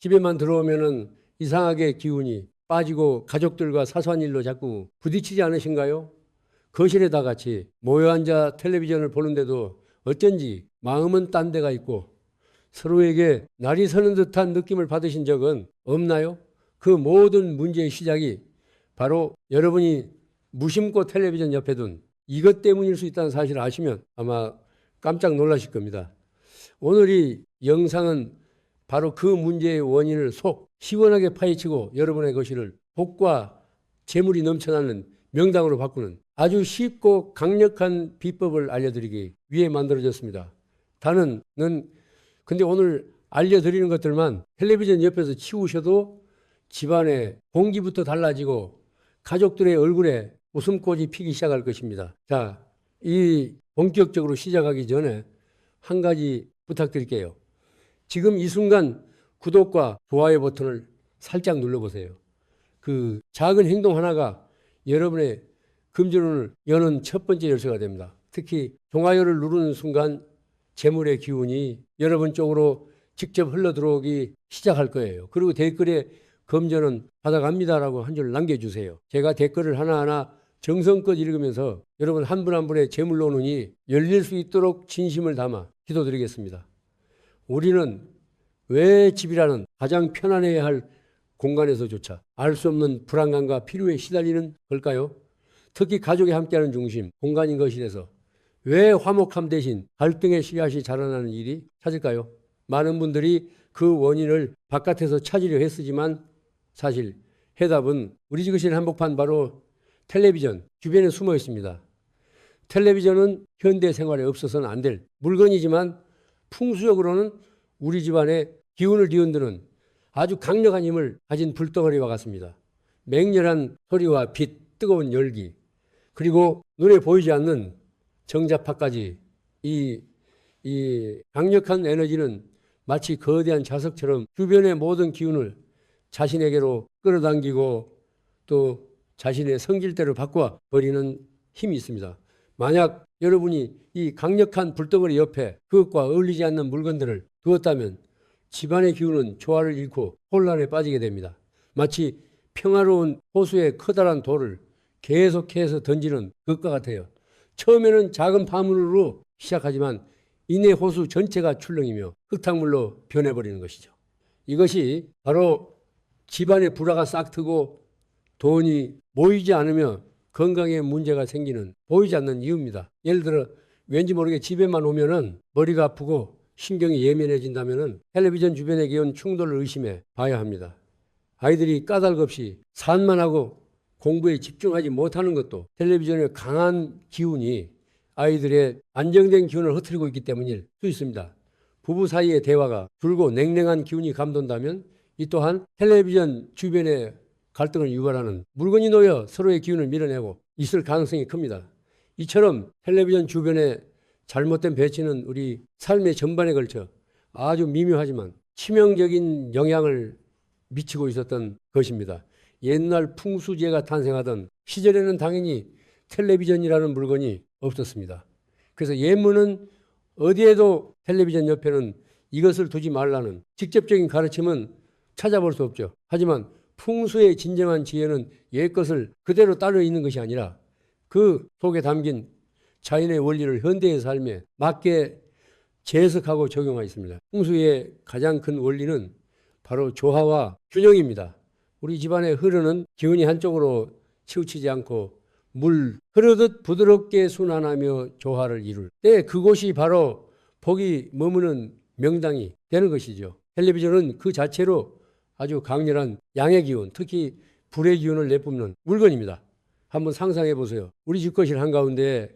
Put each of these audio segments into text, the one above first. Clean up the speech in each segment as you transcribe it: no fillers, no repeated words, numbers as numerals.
집에만 들어오면은 이상하게 기운이 빠지고 가족들과 사소한 일로 자꾸 부딪히지 않으신가요? 거실에다 같이 모여 앉아 텔레비전을 보는데도 어쩐지 마음은 딴 데가 있고 서로에게 날이 서는 듯한 느낌을 받으신 적은 없나요? 그 모든 문제의 시작이 바로 여러분이 무심코 텔레비전 옆에 둔 이것 때문일 수 있다는 사실을 아시면 아마 깜짝 놀라실 겁니다. 오늘 이 영상은 바로 그 문제의 원인을 속 시원하게 파헤치고 여러분의 거실을 복과 재물이 넘쳐나는 명당으로 바꾸는 아주 쉽고 강력한 비법을 알려드리기 위해 만들어졌습니다. 단은 근데 오늘 알려드리는 것들만 텔레비전 옆에서 치우셔도 집안의 공기부터 달라지고 가족들의 얼굴에 웃음꽃이 피기 시작할 것입니다. 자, 이 본격적으로 시작하기 전에 한 가지 부탁드릴게요. 지금 이 순간 구독과 좋아요 버튼을 살짝 눌러보세요. 그 작은 행동 하나가 여러분의 금전운을 여는 첫 번째 열쇠가 됩니다. 특히 좋아요를 누르는 순간 재물의 기운이 여러분 쪽으로 직접 흘러 들어오기 시작할 거예요. 그리고 댓글에 금전은 받아갑니다라고 한 줄 남겨주세요. 제가 댓글을 하나하나 정성껏 읽으면서 여러분 한 분 한 분의 재물로 눈이 열릴 수 있도록 진심을 담아 기도드리겠습니다. 우리는 왜 집이라는 가장 편안해야 할 공간에서조차 알 수 없는 불안감과 피로에 시달리는 걸까요? 특히 가족이 함께하는 중심, 공간인 거실에서 왜 화목함 대신 갈등의 씨앗이 자라나는 일이 찾을까요? 많은 분들이 그 원인을 바깥에서 찾으려 했으지만 사실 해답은 우리 거실 한복판 바로 텔레비전 주변에 숨어 있습니다. 텔레비전은 현대 생활에 없어서는 안 될 물건이지만 풍수적으로는 우리 집안의 기운을 뒤흔드는 아주 강력한 힘을 가진 불덩어리와 같습니다. 맹렬한 소리와 빛, 뜨거운 열기, 그리고 눈에 보이지 않는 정자파까지 이 강력한 에너지는 마치 거대한 자석처럼 주변의 모든 기운을 자신에게로 끌어당기고 또 자신의 성질대로 바꿔버리는 힘이 있습니다. 만약 여러분이 이 강력한 불덩어리 옆에 그것과 어울리지 않는 물건들을 두었다면 집안의 기운은 조화를 잃고 혼란에 빠지게 됩니다. 마치 평화로운 호수의 커다란 돌을 계속해서 던지는 것과 같아요. 처음에는 작은 파문으로 시작하지만 이내 호수 전체가 출렁이며 흙탕물로 변해버리는 것이죠. 이것이 바로 집안에 불화가 싹트고 돈이 모이지 않으며 건강에 문제가 생기는 보이지 않는 이유입니다. 예를 들어 왠지 모르게 집에만 오면은 머리가 아프고 신경이 예민해진다면은 텔레비전 주변에 기운 충돌을 의심해 봐야 합니다. 아이들이 까닭없이 산만하고 공부에 집중하지 못하는 것도 텔레비전의 강한 기운이 아이들의 안정된 기운을 흐트리고 있기 때문일 수 있습니다. 부부 사이의 대화가 줄고 냉랭한 기운이 감돈다면 이 또한 텔레비전 주변에 갈등을 유발하는 물건이 놓여 서로의 기운을 밀어내고 있을 가능성이 큽니다. 이처럼 텔레비전 주변에 잘못된 배치는 우리 삶의 전반에 걸쳐 아주 미묘하지만 치명적인 영향을 미치고 있었던 것입니다. 옛날 풍수지혜가 탄생하던 시절에는 당연히 텔레비전이라는 물건이 없었습니다. 그래서 예문은 어디에도 텔레비전 옆에는 이것을 두지 말라는 직접적인 가르침은 찾아볼 수 없죠. 하지만 풍수의 진정한 지혜는 옛것을 그대로 따르어 있는 것이 아니라 그 속에 담긴 자연의 원리를 현대의 삶에 맞게 재해석하고 적용하고 있습니다. 풍수의 가장 큰 원리는 바로 조화와 균형입니다. 우리 집안에 흐르는 기운이 한쪽으로 치우치지 않고 물 흐르듯 부드럽게 순환하며 조화를 이룰 때 그곳이 바로 복이 머무는 명당이 되는 것이죠. 텔레비전은 그 자체로 아주 강렬한 양의 기운, 특히 불의 기운을 내뿜는 물건입니다. 한번 상상해 보세요. 우리 집 거실 한가운데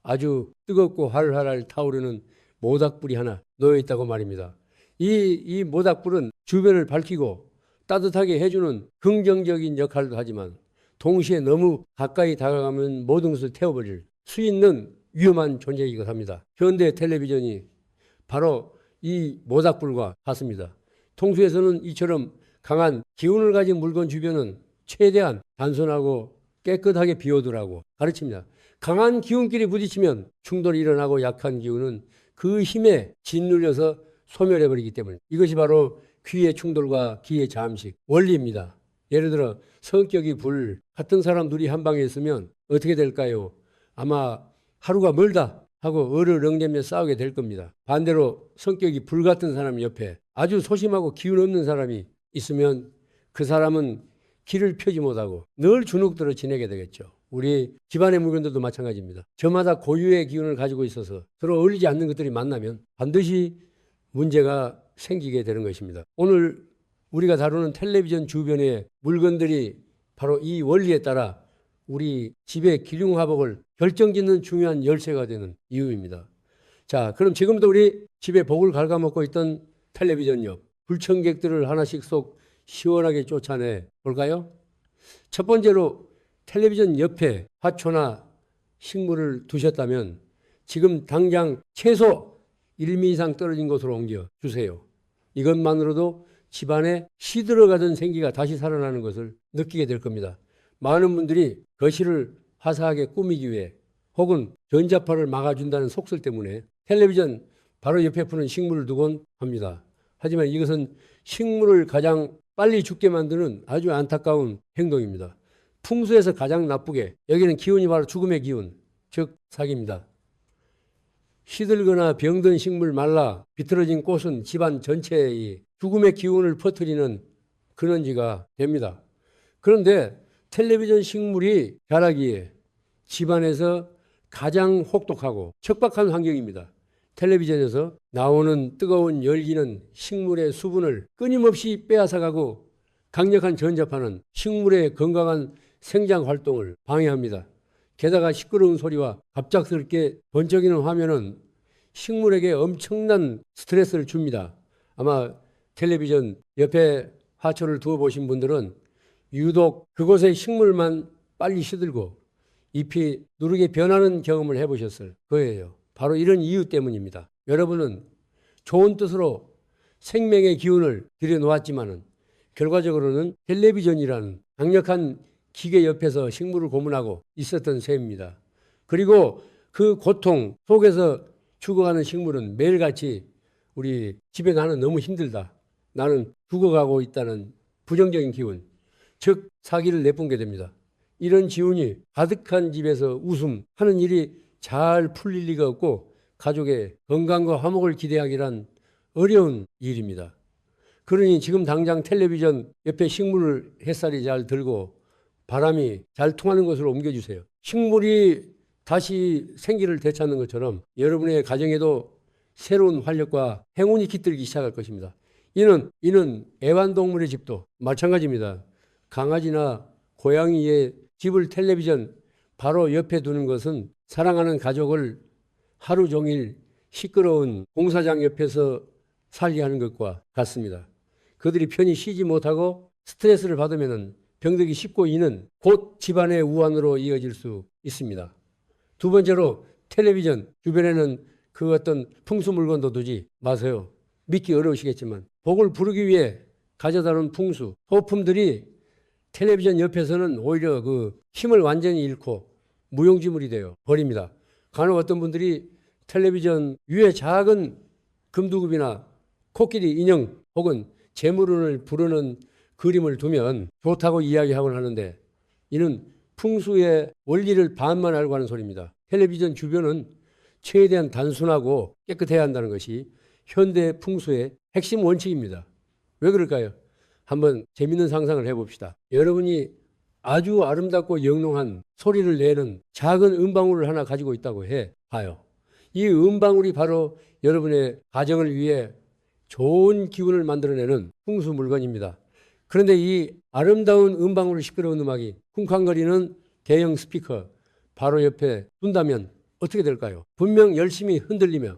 아주 뜨겁고 활활 타오르는 모닥불이 하나 놓여 있다고 말입니다. 이 모닥불은 주변을 밝히고 따뜻하게 해주는 긍정적인 역할도 하지만 동시에 너무 가까이 다가가면 모든 것을 태워버릴 수 있는 위험한 존재이기도 합니다. 현대 텔레비전이 바로 이 모닥불과 같습니다. 통수에서는 이처럼 강한 기운을 가진 물건 주변은 최대한 단순하고 깨끗하게 비워두라고 가르칩니다. 강한 기운끼리 부딪히면 충돌이 일어나고 약한 기운은 그 힘에 짓눌려서 소멸해버리기 때문에 이것이 바로 귀의 충돌과 기의 잠식, 원리입니다. 예를 들어 성격이 불, 같은 사람 둘이 한 방에 있으면 어떻게 될까요? 아마 하루가 멀다 하고 어르렁대며 싸우게 될 겁니다. 반대로 성격이 불 같은 사람 옆에 아주 소심하고 기운 없는 사람이 있으면 그 사람은 기를 펴지 못하고 늘 주눅들어 지내게 되겠죠. 우리 집안의 물건들도 마찬가지입니다. 저마다 고유의 기운을 가지고 있어서 서로 어울리지 않는 것들이 만나면 반드시 문제가 생기게 되는 것입니다. 오늘 우리가 다루는 텔레비전 주변의 물건들이 바로 이 원리에 따라 우리 집의 기륭화복을 결정짓는 중요한 열쇠가 되는 이유입니다. 자, 그럼 지금도 우리 집에 복을 갉아먹고 있던 텔레비전 옆 불청객들을 하나씩 쏙 시원하게 쫓아내 볼까요? 첫 번째로 텔레비전 옆에 화초나 식물을 두셨다면 지금 당장 최소 1m 이상 떨어진 곳으로 옮겨 주세요. 이것만으로도 집안에 시들어가던 생기가 다시 살아나는 것을 느끼게 될 겁니다. 많은 분들이 거실을 화사하게 꾸미기 위해 혹은 전자파를 막아준다는 속설 때문에 텔레비전 바로 옆에 푸는 식물을 두곤 합니다. 하지만 이것은 식물을 가장 빨리 죽게 만드는 아주 안타까운 행동입니다. 풍수에서 가장 나쁘게 여기는 기운이 바로 죽음의 기운, 즉 사기입니다. 시들거나 병든 식물 말라 비틀어진 꽃은 집안 전체에 죽음의 기운을 퍼뜨리는 근원지가 됩니다. 그런데 텔레비전 식물이 자라기에 집안에서 가장 혹독하고 척박한 환경입니다. 텔레비전에서 나오는 뜨거운 열기는 식물의 수분을 끊임없이 빼앗아가고 강력한 전자파는 식물의 건강한 생장 활동을 방해합니다. 게다가 시끄러운 소리와 갑작스럽게 번쩍이는 화면은 식물에게 엄청난 스트레스를 줍니다. 아마 텔레비전 옆에 화초를 두어 보신 분들은 유독 그곳의 식물만 빨리 시들고 잎이 누르게 변하는 경험을 해보셨을 거예요. 바로 이런 이유 때문입니다. 여러분은 좋은 뜻으로 생명의 기운을 들여놓았지만은 결과적으로는 텔레비전이라는 강력한 기계 옆에서 식물을 고문하고 있었던 셈입니다. 그리고 그 고통 속에서 죽어가는 식물은 매일같이 우리 집에 나는 너무 힘들다, 나는 죽어가고 있다는 부정적인 기운, 즉 사기를 내뿜게 됩니다. 이런 기운이 가득한 집에서 웃음하는 일이 잘 풀릴 리가 없고 가족의 건강과 화목을 기대하기란 어려운 일입니다. 그러니 지금 당장 텔레비전 옆에 식물을 햇살이 잘 들고 바람이 잘 통하는 곳으로 옮겨주세요. 식물이 다시 생기를 되찾는 것처럼 여러분의 가정에도 새로운 활력과 행운이 깃들기 시작할 것입니다. 이는 애완동물의 집도 마찬가지입니다. 강아지나 고양이의 집을 텔레비전 바로 옆에 두는 것은 사랑하는 가족을 하루 종일 시끄러운 공사장 옆에서 살게 하는 것과 같습니다. 그들이 편히 쉬지 못하고 스트레스를 받으면 병들기 쉽고 이는 곧 집안의 우환으로 이어질 수 있습니다. 두 번째로 텔레비전 주변에는 그 어떤 풍수 물건도 두지 마세요. 믿기 어려우시겠지만 복을 부르기 위해 가져다 놓은 풍수, 소품들이 텔레비전 옆에서는 오히려 그 힘을 완전히 잃고 무용지물이 되어 버립니다. 간혹 어떤 분들이 텔레비전 위에 작은 금두급이나 코끼리 인형 혹은 재물운을 부르는 그림을 두면 좋다고 이야기하곤 하는데 이는 풍수의 원리를 반만 알고 하는 소리입니다. 텔레비전 주변은 최대한 단순하고 깨끗해야 한다는 것이 현대 풍수의 핵심 원칙입니다. 왜 그럴까요? 한번 재밌는 상상을 해봅시다. 여러분이 아주 아름답고 영롱한 소리를 내는 작은 음방울을 하나 가지고 있다고 봐요. 이 음방울이 바로 여러분의 가정을 위해 좋은 기운을 만들어내는 풍수 물건입니다. 그런데 이 아름다운 음방울을 시끄러운 음악이 쿵쾅거리는 대형 스피커 바로 옆에 둔다면 어떻게 될까요? 분명 열심히 흔들리며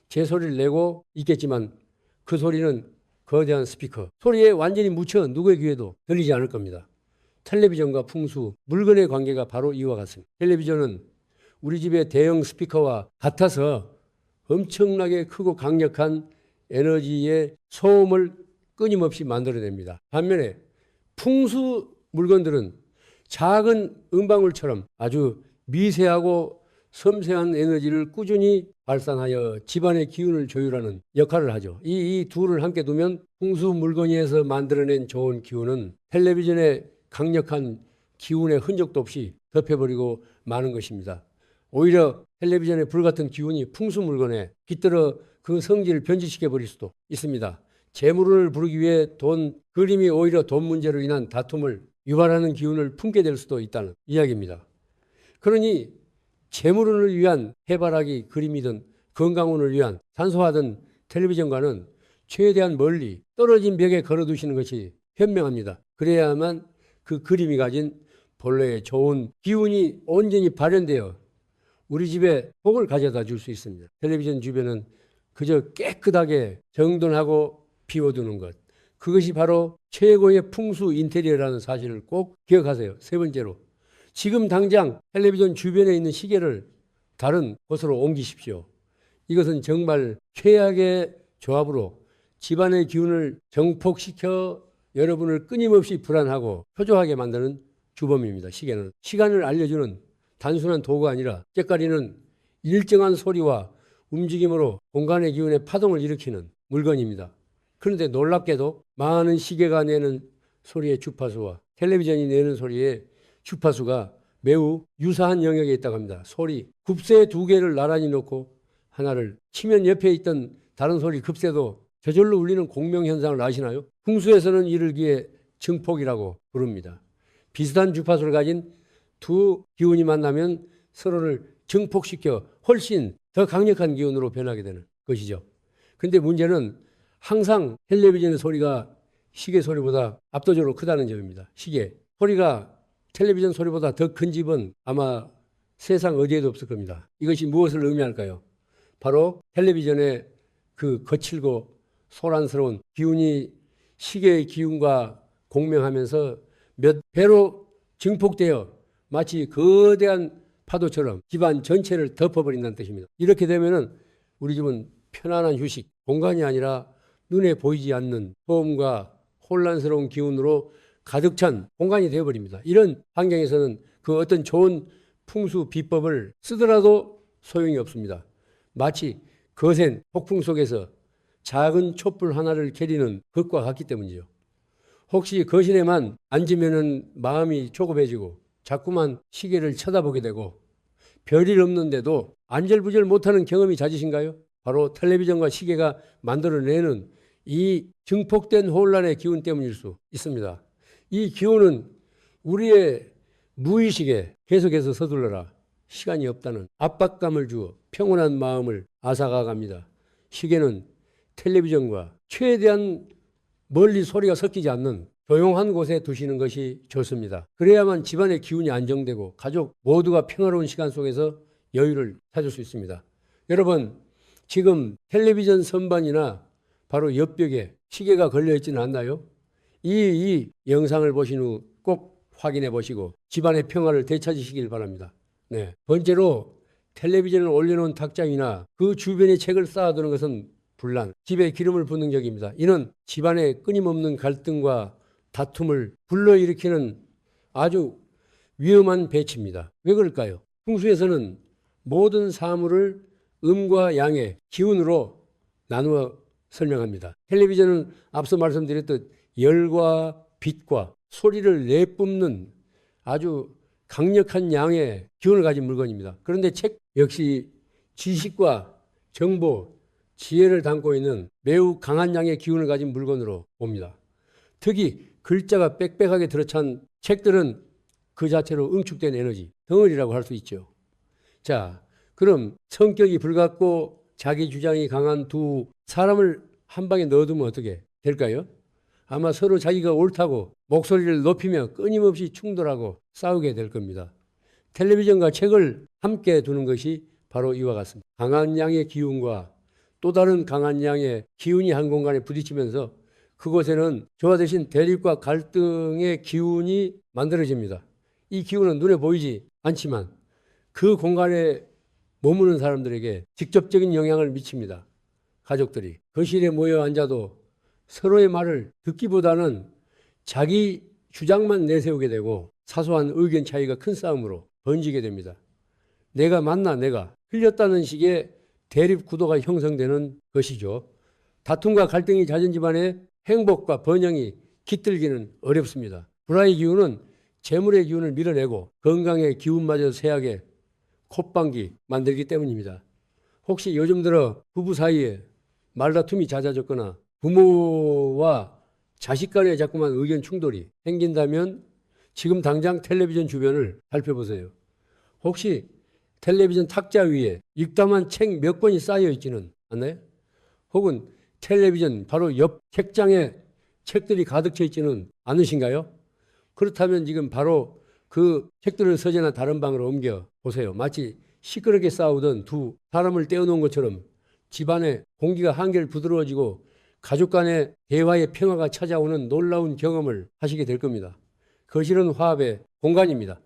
제 소리를 내고 있겠지만 그 소리는 거대한 스피커 소리에 완전히 묻혀 누구의 귀에도 들리지 않을 겁니다. 텔레비전과 풍수, 물건의 관계가 바로 이와 같습니다. 텔레비전은 우리 집의 대형 스피커와 같아서 엄청나게 크고 강력한 에너지의 소음을 끊임없이 만들어냅니다. 반면에 풍수 물건들은 작은 음방울처럼 아주 미세하고 섬세한 에너지를 꾸준히 발산하여 집안의 기운을 조율하는 역할을 하죠. 이 둘을 함께 두면 풍수 물건이에서 만들어낸 좋은 기운은 텔레비전의 강력한 기운의 흔적도 없이 덮여버리고 마는 것입니다. 오히려 텔레비전의 불같은 기운이 풍수 물건에 깃들어 그 성질을 변질시켜 버릴 수도 있습니다. 재물운을 부르기 위해 그림이 오히려 돈 문제로 인한 다툼을 유발하는 기운을 품게 될 수도 있다는 이야기입니다. 그러니 재물운을 위한 해바라기 그림이든 건강운을 위한 산소화든 텔레비전과는 최대한 멀리 떨어진 벽에 걸어두시는 것이 현명합니다. 그래야만 그 그림이 가진 본래의 좋은 기운이 온전히 발현되어 우리 집에 복을 가져다 줄 수 있습니다. 텔레비전 주변은 그저 깨끗하게 정돈하고 비워두는 것. 그것이 바로 최고의 풍수 인테리어라는 사실을 꼭 기억하세요. 세 번째로, 지금 당장 텔레비전 주변에 있는 시계를 다른 곳으로 옮기십시오. 이것은 정말 최악의 조합으로 집안의 기운을 정폭시켜 여러분을 끊임없이 불안하고 초조하게 만드는 주범입니다. 시계는 시간을 알려주는 단순한 도구가 아니라 째까리는 일정한 소리와 움직임으로 공간의 기운에 파동을 일으키는 물건입니다. 그런데 놀랍게도 많은 시계가 내는 소리의 주파수와 텔레비전이 내는 소리의 주파수가 매우 유사한 영역에 있다고 합니다. 소리, 급세 두 개를 나란히 놓고 하나를 치면 옆에 있던 다른 소리 급세도 저절로 울리는 공명현상을 아시나요? 풍수에서는 이를 기해 증폭이라고 부릅니다. 비슷한 주파수를 가진 두 기운이 만나면 서로를 증폭시켜 훨씬 더 강력한 기운으로 변하게 되는 것이죠. 그런데 문제는 항상 텔레비전의 소리가 시계 소리보다 압도적으로 크다는 점입니다. 시계 소리가 텔레비전 소리보다 더 큰 집은 아마 세상 어디에도 없을 겁니다. 이것이 무엇을 의미할까요? 바로 텔레비전의 그 거칠고 소란스러운 기운이 시계의 기운과 공명하면서 몇 배로 증폭되어 마치 거대한 파도처럼 집안 전체를 덮어버린다는 뜻입니다. 이렇게 되면은 우리 집은 편안한 휴식, 공간이 아니라 눈에 보이지 않는 소음과 혼란스러운 기운으로 가득 찬 공간이 되어버립니다. 이런 환경에서는 그 어떤 좋은 풍수 비법을 쓰더라도 소용이 없습니다. 마치 거센 폭풍 속에서 작은 촛불 하나를 캐리는 것과 같기 때문이죠. 혹시 거실에만 앉으면 마음이 조급해지고 자꾸만 시계를 쳐다보게 되고 별일 없는데도 안절부절 못하는 경험이 잦으신가요? 바로 텔레비전과 시계가 만들어내는 이 증폭된 혼란의 기운 때문일 수 있습니다. 이 기운은 우리의 무의식에 계속해서 서둘러라, 시간이 없다는 압박감을 주어 평온한 마음을 앗아가갑니다. 시계는 텔레비전과 최대한 멀리 소리가 섞이지 않는 조용한 곳에 두시는 것이 좋습니다. 그래야만 집안의 기운이 안정되고 가족 모두가 평화로운 시간 속에서 여유를 찾을 수 있습니다. 여러분, 지금 텔레비전 선반이나 바로 옆벽에 시계가 걸려있지는 않나요? 이 영상을 보신 후 꼭 확인해 보시고 집안의 평화를 되찾으시길 바랍니다. 네. 번째로, 텔레비전을 올려놓은 탁자위나 그 주변에 책을 쌓아두는 것은 불란, 집에 기름을 붓는 격입니다. 이는 집안의 끊임없는 갈등과 다툼을 불러일으키는 아주 위험한 배치입니다. 왜 그럴까요? 풍수에서는 모든 사물을 음과 양의 기운으로 나누어 설명합니다. 텔레비전은 앞서 말씀드렸듯 열과 빛과 소리를 내뿜는 아주 강력한 양의 기운을 가진 물건입니다. 그런데 책 역시 지식과 정보, 지혜를 담고 있는 매우 강한 양의 기운을 가진 물건으로 봅니다. 특히 글자가 빽빽하게 들어찬 책들은 그 자체로 응축된 에너지, 덩어리라고 할 수 있죠. 자, 그럼 성격이 불같고 자기 주장이 강한 두 사람을 한 방에 넣어두면 어떻게 될까요? 아마 서로 자기가 옳다고 목소리를 높이며 끊임없이 충돌하고 싸우게 될 겁니다. 텔레비전과 책을 함께 두는 것이 바로 이와 같습니다. 강한 양의 기운과 또 다른 강한 양의 기운이 한 공간에 부딪히면서 그곳에는 저와 대신 대립과 갈등의 기운이 만들어집니다. 이 기운은 눈에 보이지 않지만 그 공간에 머무는 사람들에게 직접적인 영향을 미칩니다. 가족들이 거실에 모여 앉아도 서로의 말을 듣기보다는 자기 주장만 내세우게 되고 사소한 의견 차이가 큰 싸움으로 번지게 됩니다. 내가 맞나 내가 틀렸다는 식의 대립 구도가 형성되는 것이죠. 다툼과 갈등이 잦은 집안에 행복과 번영이 깃들기는 어렵습니다. 불화의 기운은 재물의 기운을 밀어내고 건강의 기운마저 쇠하게 콧방귀 만들기 때문입니다. 혹시 요즘 들어 부부 사이에 말다툼이 잦아졌거나 부모와 자식 간에 자꾸만 의견 충돌이 생긴다면 지금 당장 텔레비전 주변을 살펴보세요. 혹시 텔레비전 탁자 위에 읽다만 책 몇 권이 쌓여 있지는 않나요? 혹은 텔레비전 바로 옆 책장에 책들이 가득 차 있지는 않으신가요? 그렇다면 지금 바로 그 책들을 서재나 다른 방으로 옮겨 보세요. 마치 시끄럽게 싸우던 두 사람을 떼어놓은 것처럼 집안의 공기가 한결 부드러워지고 가족 간의 대화의 평화가 찾아오는 놀라운 경험을 하시게 될 겁니다. 거실은 화합의 공간입니다.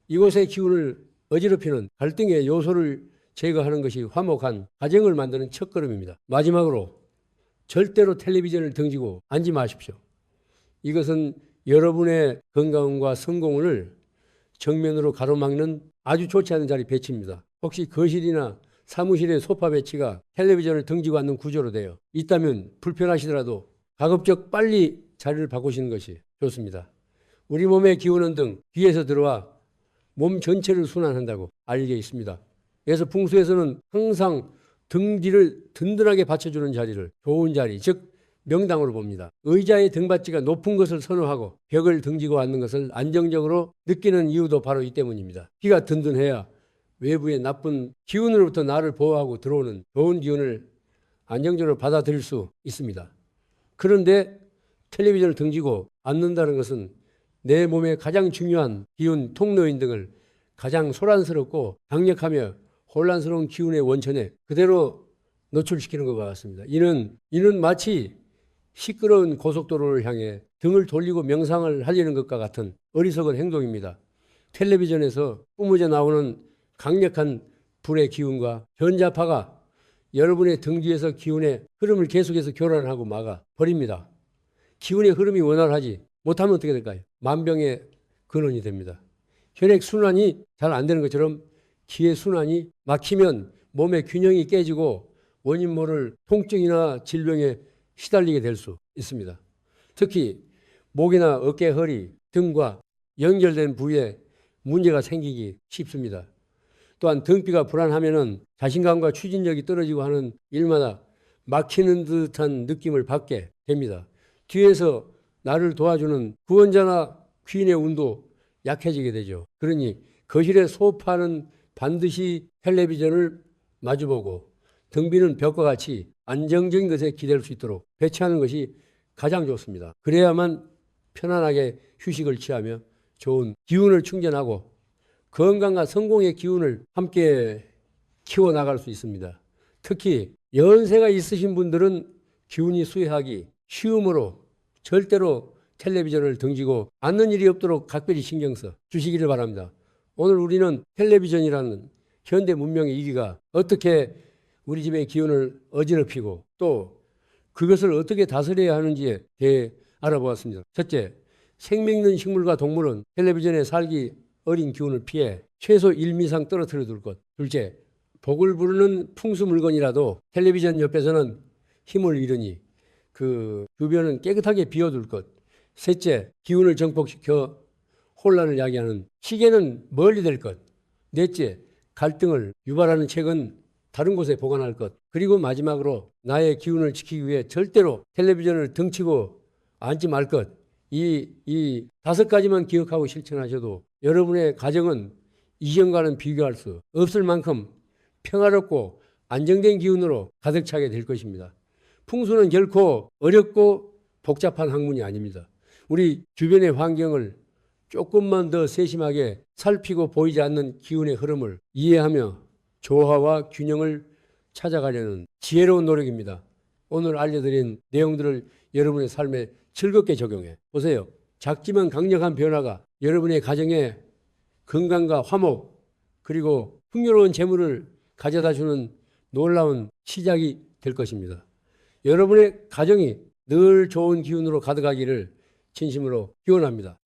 이곳의 기운을 어지럽히는 갈등의 요소를 제거하는 것이 화목한 가정을 만드는 첫걸음입니다. 마지막으로 절대로 텔레비전을 등지고 앉지 마십시오. 이것은 여러분의 건강과 성공을 정면으로 가로막는 아주 좋지 않은 자리 배치입니다. 혹시 거실이나 사무실의 소파 배치가 텔레비전을 등지고 앉는 구조로 되어 있다면 불편하시더라도 가급적 빨리 자리를 바꾸시는 것이 좋습니다. 우리 몸의 기운은 등 뒤에서 들어와 몸 전체를 순환한다고 알려져 있습니다. 그래서 풍수에서는 항상 등 뒤를 든든하게 받쳐주는 자리를 좋은 자리, 즉 명당으로 봅니다. 의자의 등받이가 높은 것을 선호하고 벽을 등지고 앉는 것을 안정적으로 느끼는 이유도 바로 이 때문입니다. 귀가 든든해야 외부의 나쁜 기운으로부터 나를 보호하고 들어오는 좋은 기운을 안정적으로 받아들일 수 있습니다. 그런데 텔레비전을 등지고 앉는다는 것은 내 몸의 가장 중요한 기운 통로인 등을 가장 소란스럽고 강력하며 혼란스러운 기운의 원천에 그대로 노출시키는 것과 같습니다. 이는 마치 시끄러운 고속도로를 향해 등을 돌리고 명상을 하려는 것과 같은 어리석은 행동입니다. 텔레비전에서 뿜어져 나오는 강력한 불의 기운과 전자파가 여러분의 등 뒤에서 기운의 흐름을 계속해서 교란하고 막아 버립니다. 기운의 흐름이 원활하지 못하면 어떻게 될까요? 만병의 근원이 됩니다. 혈액 순환이 잘 안 되는 것처럼 기의 순환이 막히면 몸의 균형이 깨지고 원인 모를 통증이나 질병에 시달리게 될 수 있습니다. 특히 목이나 어깨, 허리 등과 연결된 부위에 문제가 생기기 쉽습니다. 또한 등비가 불안하면은 자신감과 추진력이 떨어지고 하는 일마다 막히는 듯한 느낌을 받게 됩니다. 뒤에서 나를 도와주는 구원자나 귀인의 운도 약해지게 되죠. 그러니 거실의 소파는 반드시 텔레비전을 마주보고 등비는 벽과 같이 안정적인 것에 기댈 수 있도록 배치하는 것이 가장 좋습니다. 그래야만 편안하게 휴식을 취하며 좋은 기운을 충전하고 건강과 성공의 기운을 함께 키워나갈 수 있습니다. 특히 연세가 있으신 분들은 기운이 쇠하기 쉬우므로 절대로 텔레비전을 등지고 앉는 일이 없도록 각별히 신경 써 주시기를 바랍니다. 오늘 우리는 텔레비전이라는 현대 문명의 이기가 어떻게 우리 집의 기운을 어지럽히고 또 그것을 어떻게 다스려야 하는지에 대해 알아보았습니다. 첫째, 생명 있는 식물과 동물은 텔레비전에 살기 어린 기운을 피해 최소 1미 이상 떨어뜨려 둘 것. 둘째, 복을 부르는 풍수 물건이라도 텔레비전 옆에서는 힘을 잃으니 그 주변은 깨끗하게 비워둘 것. 셋째, 기운을 정복시켜 혼란을 야기하는 시계는 멀리 될 것. 넷째, 갈등을 유발하는 책은 다른 곳에 보관할 것. 그리고 마지막으로 나의 기운을 지키기 위해 절대로 텔레비전을 등치고 앉지 말 것. 이 5가지만 기억하고 실천하셔도 여러분의 가정은 이전과는 비교할 수 없을 만큼 평화롭고 안정된 기운으로 가득 차게 될 것입니다. 풍수는 결코 어렵고 복잡한 학문이 아닙니다. 우리 주변의 환경을 조금만 더 세심하게 살피고 보이지 않는 기운의 흐름을 이해하며 조화와 균형을 찾아가려는 지혜로운 노력입니다. 오늘 알려드린 내용들을 여러분의 삶에 즐겁게 적용해 보세요. 작지만 강력한 변화가 여러분의 가정에 건강과 화목 그리고 풍요로운 재물을 가져다주는 놀라운 시작이 될 것입니다. 여러분의 가정이 늘 좋은 기운으로 가득하기를 진심으로 기원합니다.